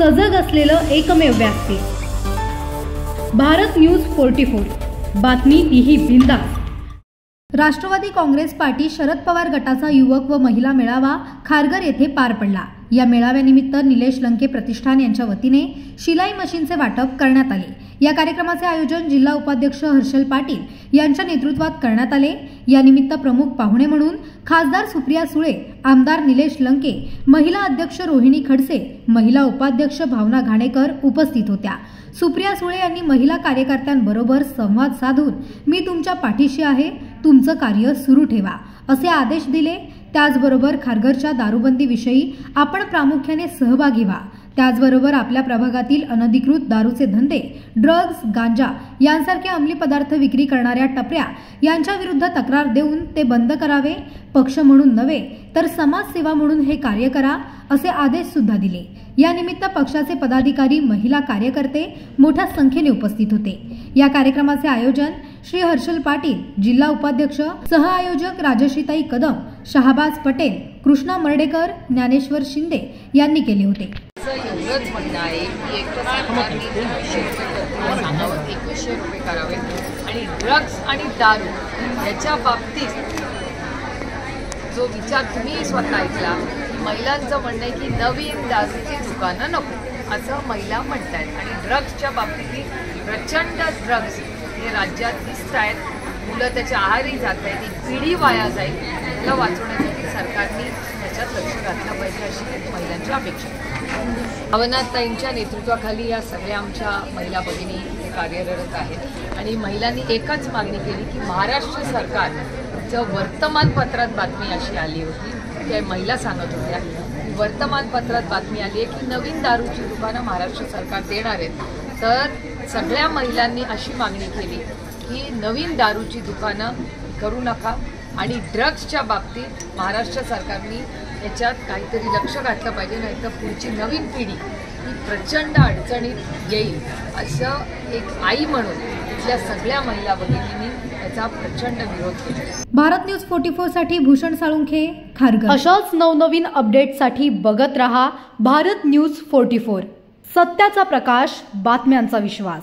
सजग असलेलं एकमेव व्यासपीठ भारत न्यूज 44। बातमी तीही बिंदास। राष्ट्रवादी काँग्रेस पार्टी शरद पवार गटाचा युवक व महिला मेळावा खारघर येथे पार पडला। या मेळाव्यानिमित्त निलेश लंके प्रतिष्ठान यांच्या वतीने शिलाई मशीनचे वाटप करण्यात आले। या कार्यक्रमाचे आयोजन जिल्हा उपाध्यक्ष हर्षल पाटील यांच्या नेतृत्वात करण्यात आले। या निमित्त प्रमुख पाहुणे म्हणून खासदार सुप्रिया सुळे, आमदार निलेश लंके, महिला अध्यक्ष रोहिणी खडसे, महिला उपाध्यक्ष भावना घाणेकर उपस्थित होत्या। सुप्रिया सुळे यांनी महिला कार्यकर्त्यांबरोबर संवाद साधून मी तुमच्या पाठीशी आहे, तुमचं कार्य सुरू ठेवा असे आदेश दिले। त्याचबरोबर खारघरच्या दारूबंदीविषयी आपण प्रामुख्याने सहभागी व्हा। त्याचबरोबर आपल्या प्रभागातील अनधिकृत दारूचे धंदे, ड्रग्ज, गांजा यांसारखे अंमली पदार्थ विक्री करणाऱ्या टपऱ्या यांच्या विरुद्ध तक्रार देऊन ते बंद करावे। पक्ष म्हणून नव्हे तर समाजसेवा म्हणून हे कार्य करा असे आदेश सुद्धा दिले। या निमित्त पक्षाचे पदाधिकारी, महिला कार्यकर्ते मोठ्या संख्येने उपस्थित होते। या कार्यक्रमाचे आयोजन श्री हर्षल पाटील, जिल्हा उपाध्यक्ष, सहआयोजक राजश्रीताई कदम, शहाबाज पटेल, कृष्णा मर्डेकर, ज्ञानेश्वर शिंदे यांनी केले होते। एवढंच म्हणणं आहे की एक तर सरकारने 2100 रुपये करावे आणि ड्रग्ज आणि दारू याच्या बाबतीत जो विचार तुम्ही स्वतः ऐकला, महिलांचं म्हणणं आहे की नवीन दारूची दुकानं नको असं महिला म्हणतायत आणि ड्रग्जच्या बाबतीत प्रचंड ड्रग्ज हे राज्यात दिसत आहेत। मुलं त्याच्या आहारी जात आहेत, ही पिढी वाया जाईल। त्याला वाचवण्यासाठी सरकारने त्याच्यात लक्ष घातलं पाहिजे अशी महिलांची अपेक्षा। भावनाताईंच्या नेतृत्वाखाली या सगळ्या आमच्या महिला भगिनी कार्यरत आहेत आणि महिलांनी एकच मागणी केली की महाराष्ट्र सरकारचं वर्तमानपत्रात बातमी अशी आली होती, त्या महिला सांगत होत्या वर्तमानपत्रात बातमी आली आहे की नवीन दारूची दुकानं महाराष्ट्र सरकार देणार आहेत। तर सगळ्या महिलांनी अशी मागणी केली की नवीन दारूची दुकानं करू नका आणि ड्रग्जच्या बाबतीत महाराष्ट्र सरकारने याच्यात काहीतरी लक्ष घातलं पाहिजे, नाहीतर पुढची नवीन पिढी ही प्रचंड अडचणीत येईल असं एक आई म्हणून इथल्या सगळ्या महिला भगिनींनी याचा प्रचंड विरोध केला। भारत न्यूज 44 साठी भूषण साळुंखे, खारघर। अशाच नवनवीन अपडेटसाठी बघत रहा भारत न्यूज 44। सत्याचा प्रकाश, बातम्यांचा विश्वास।